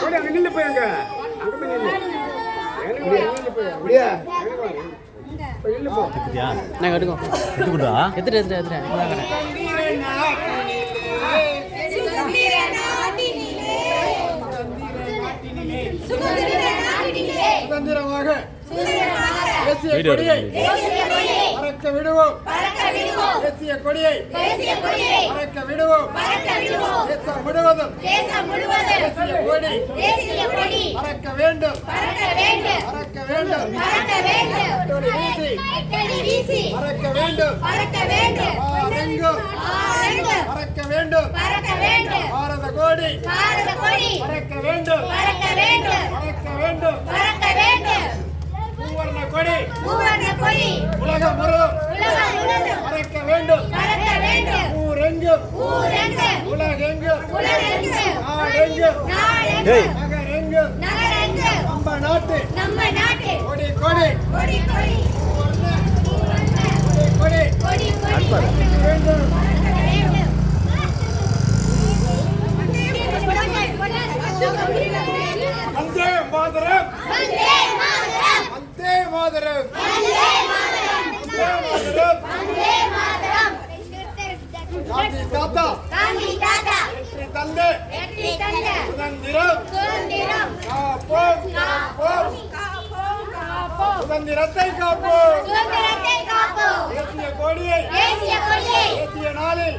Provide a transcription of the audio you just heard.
அங்க நில்லு போய் அங்க போய் நில்லு. எனக்கு நில்லு போய் அப்படியே நில்லு போ. நான் எடுக்கோ எடுத்துடா எடுத்துட்டு சுதந்திர நாட்டினிலே சுதந்திரமாக தேசிய கொடியை பறக்க விடுவோம் தேசிய கொடியை பறக்க விடுவோம் தேசம் முழுவதும் தேசிய கொடி பறக்க வேண்டும் பறக்க வேண்டும் வீசி பறக்க வேண்டும் பறக்க வேண்டும் பாரத கோடி பறக்க வேண்டும் மூவர்ண கொடி உலகம் முழுவதும் பறக்க வேண்டும் ஊரெங்கும் உலகெங்கும் நாடெங்கும் நகரெங்கும் நம்ம நாட்டு கொடி வேண்டும். வந்தே மாதரம் வந்தே மாதரம் காந்தி தாத்தா வெற்றி தந்து சுதந்திரம் காப்போம் சுதந்திரத்தை காப்போம் தேசிய கொடியை தேசிய நாளில்